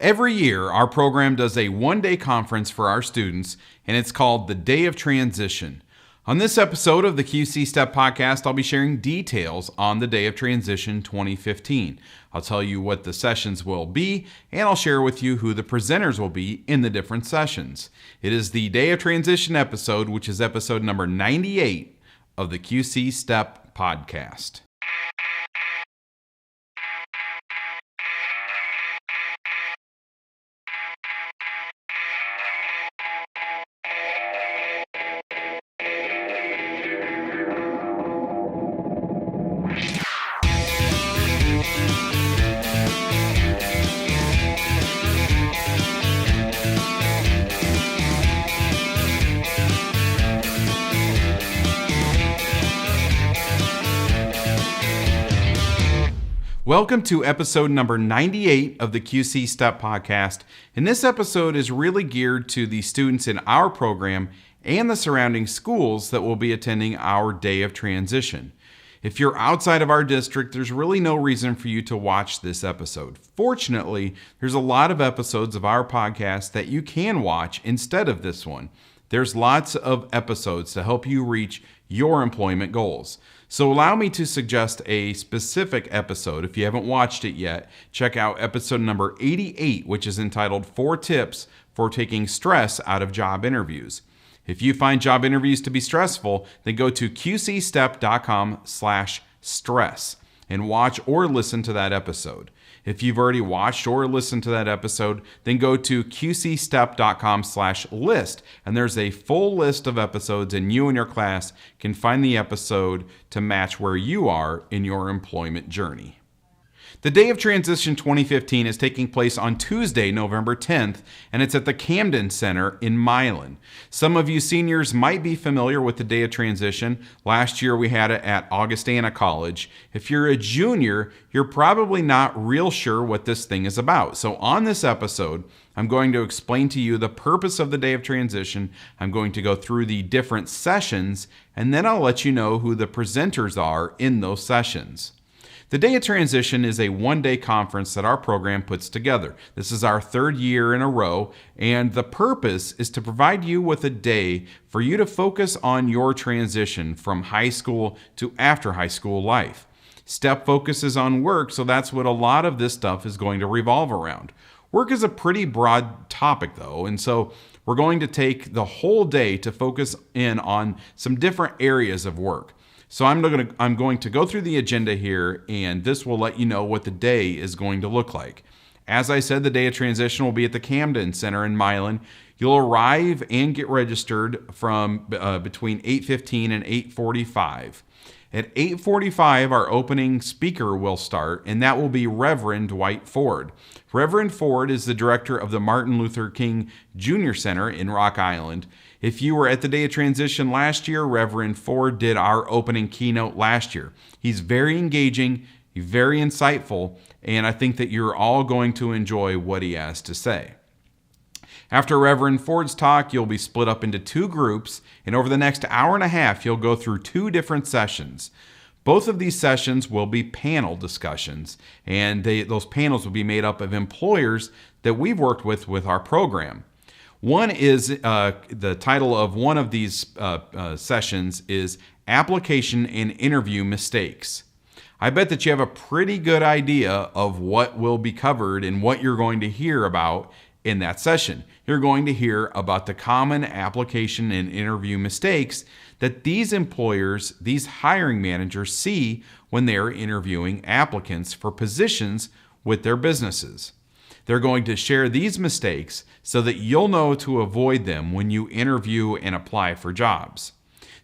Every year, our program does a one-day conference for our students, and it's called the Day of Transition. On this episode of the QC Step Podcast, I'll be sharing details on the Day of Transition 2015. I'll tell you what the sessions will be, and I'll share with you who the presenters will be in the different sessions. It is the Day of Transition episode, which is episode number 98 of the QC Step Podcast. Welcome to episode number 98 of the QC Step Podcast, and this episode is really geared to the students in our program and the surrounding schools that will be attending our Day of Transition. If you're outside of our district, there's really no reason for you to watch this episode. Fortunately, there's a lot of episodes of our podcast that you can watch instead of this one. There's lots of episodes to help you reach your employment goals. So allow me to suggest a specific episode. If you haven't watched it yet, check out episode number 88, which is entitled 4 Tips for Taking Stress Out of Job Interviews. If you find job interviews to be stressful, then go to qcstep.com/stress and watch or listen to that episode. If you've already watched or listened to that episode, then go to qcstep.com/list, and there's a full list of episodes, and you and your class can find the episode to match where you are in your employment journey. The Day of Transition 2015 is taking place on Tuesday, November 10th, and it's at the Camden Center in Milan. Some of you seniors might be familiar with the Day of Transition. Last year we had it at Augustana College. If you're a junior, you're probably not real sure what this thing is about. So on this episode, I'm going to explain to you the purpose of the Day of Transition. I'm going to go through the different sessions, and then I'll let you know who the presenters are in those sessions. The Day of Transition is a one-day conference that our program puts together. This is our third year in a row, and the purpose is to provide you with a day for you to focus on your transition from high school to after high school life. STEP focuses on work, so that's what a lot of this stuff is going to revolve around. Work is a pretty broad topic, though, and so we're going to take the whole day to focus in on some different areas of work. So I'm going to go through the agenda here, and this will let you know what the day is going to look like. As I said, the Day of Transition will be at the Camden Center in Milan. You'll arrive and get registered from between 8:15 and 8:45. At 8:45, our opening speaker will start, and that will be Reverend Dwight Ford. Reverend Ford is the director of the Martin Luther King Jr. Center in Rock Island. If you were at the Day of Transition last year, Reverend Ford did our opening keynote last year. He's very engaging, very insightful, and I think that you're all going to enjoy what he has to say. After Reverend Ford's talk, you'll be split up into 2 groups, and over the next hour and a half, you'll go through 2 different sessions. Both of these sessions will be panel discussions, and those panels will be made up of employers that we've worked with our program. One is, the title of one of these sessions is Application and Interview Mistakes. I bet that you have a pretty good idea of what will be covered and what you're going to hear about in that session. You're going to hear about the common application and interview mistakes that these employers, these hiring managers see when they're interviewing applicants for positions with their businesses. They're going to share these mistakes so that you'll know to avoid them when you interview and apply for jobs.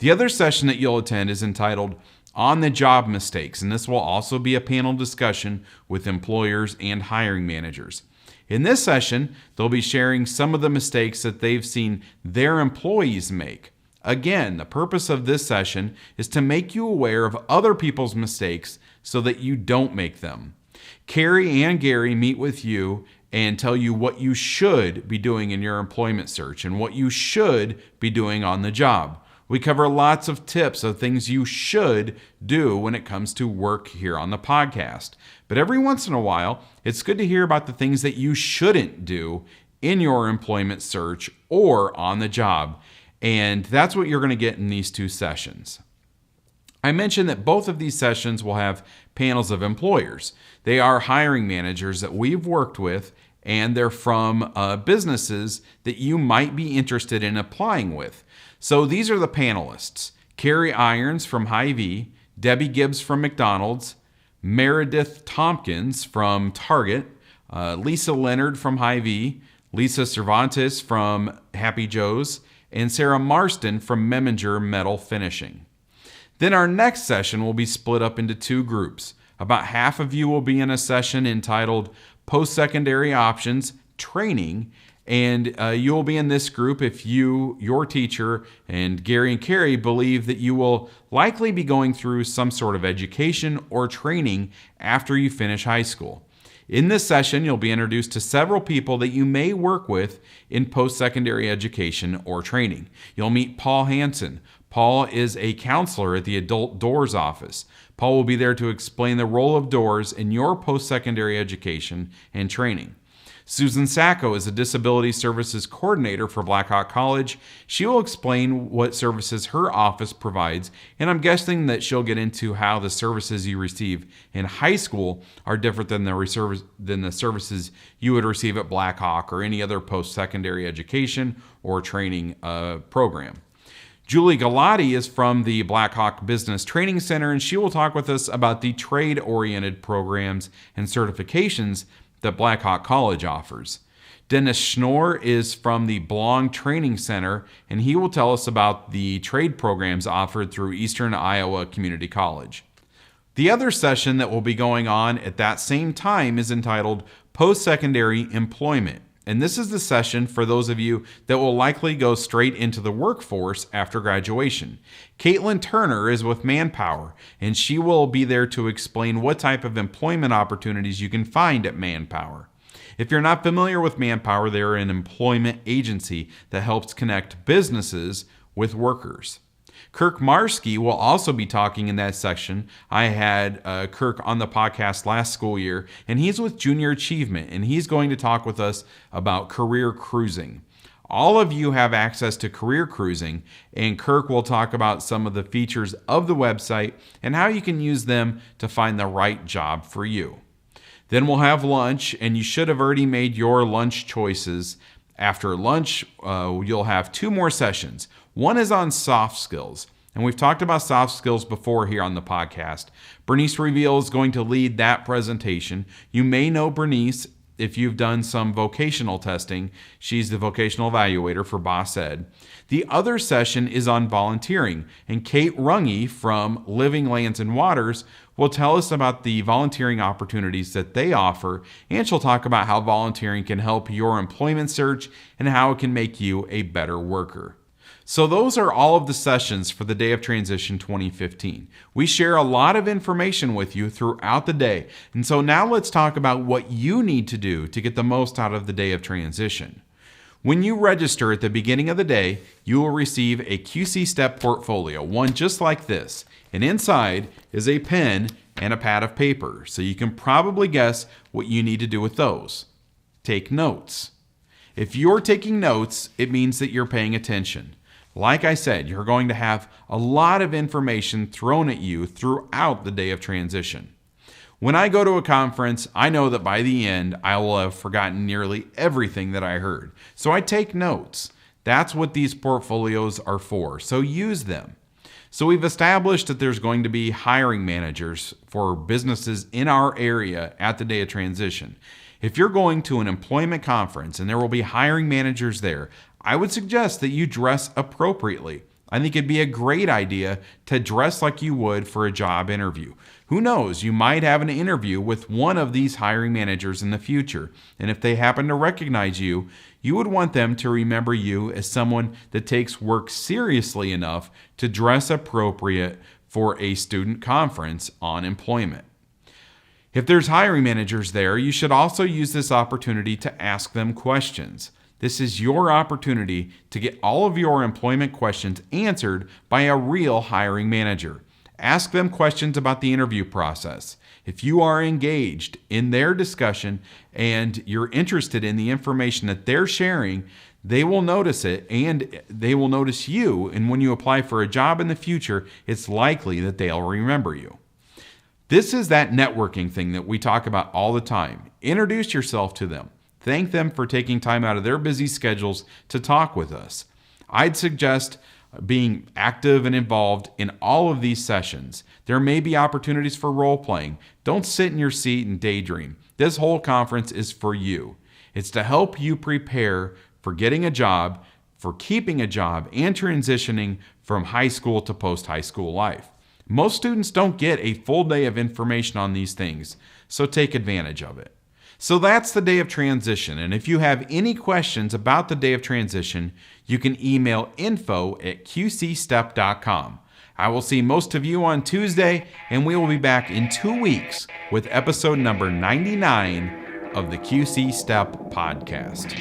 The other session that you'll attend is entitled On the Job Mistakes, and this will also be a panel discussion with employers and hiring managers. In this session, they'll be sharing some of the mistakes that they've seen their employees make. Again, the purpose of this session is to make you aware of other people's mistakes so that you don't make them. Carrie and Gary meet with you and tell you what you should be doing in your employment search and what you should be doing on the job. We cover lots of tips of things you should do when it comes to work here on the podcast. But every once in a while, it's good to hear about the things that you shouldn't do in your employment search or on the job. And that's what you're going to get in these 2 sessions. I mentioned that both of these sessions will have panels of employers. They are hiring managers that we've worked with, and they're from businesses that you might be interested in applying with. So these are the panelists: Carrie Irons from Hy-Vee, Debbie Gibbs from McDonald's, Meredith Tompkins from Target, Lisa Leonard from Hy-Vee, Lisa Cervantes from Happy Joe's, and Sarah Marston from Meminger Metal Finishing. Then our next session will be split up into 2 groups. About half of you will be in a session entitled Post-Secondary Options Training, and you'll be in this group if you, your teacher, and Gary and Carrie believe that you will likely be going through some sort of education or training after you finish high school. In this session, you'll be introduced to several people that you may work with in post-secondary education or training. You'll meet Paul Hansen. Paul is a counselor at the Adult Doors office. Paul will be there to explain the role of doors in your post-secondary education and training. Susan Sacco is a Disability Services Coordinator for Blackhawk College. She will explain what services her office provides, and I'm guessing that she'll get into how the services you receive in high school are different than the services you would receive at Blackhawk or any other post-secondary education or training program. Julie Galati is from the Blackhawk Business Training Center, and she will talk with us about the trade-oriented programs and certifications that Blackhawk College offers. Dennis Schnorr is from the Blong Training Center, and he will tell us about the trade programs offered through Eastern Iowa Community College. The other session that will be going on at that same time is entitled Post-Secondary Employment. And this is the session for those of you that will likely go straight into the workforce after graduation. Caitlin Turner is with Manpower, and she will be there to explain what type of employment opportunities you can find at Manpower. If you're not familiar with Manpower, they're an employment agency that helps connect businesses with workers. Kirk Marsky will also be talking in that section. I had Kirk on the podcast last school year, and he's with Junior Achievement, and he's going to talk with us about career cruising. All of you have access to career cruising, and Kirk will talk about some of the features of the website and how you can use them to find the right job for you. Then we'll have lunch, and you should have already made your lunch choices. After lunch, you'll have 2 more sessions. One is on soft skills, and we've talked about soft skills before here on the podcast. Bernice Reveal is going to lead that presentation. You may know Bernice if you've done some vocational testing. She's the vocational evaluator for Boss Ed. The other session is on volunteering, and Kate Runge from Living Lands and Waters will tell us about the volunteering opportunities that they offer, and she'll talk about how volunteering can help your employment search and how it can make you a better worker. So those are all of the sessions for the Day of Transition 2015. We share a lot of information with you throughout the day, and so now let's talk about what you need to do to get the most out of the Day of Transition. When you register at the beginning of the day, you will receive a QC Step portfolio, one just like this, and inside is a pen and a pad of paper, so you can probably guess what you need to do with those. Take notes. If you're taking notes, it means that you're paying attention. Like I said, you're going to have a lot of information thrown at you throughout the Day of Transition. When I go to a conference, I know that by the end, I will have forgotten nearly everything that I heard. So I take notes. That's what these portfolios are for, so use them. So we've established that there's going to be hiring managers for businesses in our area at the Day of Transition. If you're going to an employment conference and there will be hiring managers there, I would suggest that you dress appropriately. I think it'd be a great idea to dress like you would for a job interview. Who knows, you might have an interview with one of these hiring managers in the future, and if they happen to recognize you, you would want them to remember you as someone that takes work seriously enough to dress appropriate for a student conference on employment. If there's hiring managers there, you should also use this opportunity to ask them questions. This is your opportunity to get all of your employment questions answered by a real hiring manager. Ask them questions about the interview process. If you are engaged in their discussion and you're interested in the information that they're sharing, they will notice it and they will notice you. And when you apply for a job in the future, it's likely that they'll remember you. This is that networking thing that we talk about all the time. Introduce yourself to them. Thank them for taking time out of their busy schedules to talk with us. I'd suggest being active and involved in all of these sessions. There may be opportunities for role playing. Don't sit in your seat and daydream. This whole conference is for you. It's to help you prepare for getting a job, for keeping a job, and transitioning from high school to post-high school life. Most students don't get a full day of information on these things, so take advantage of it. So that's the day of transition, and if you have any questions about the day of transition, you can email info@qcstep.com. I will see most of you on Tuesday, and we will be back in 2 weeks with episode number 99 of the QC Step podcast.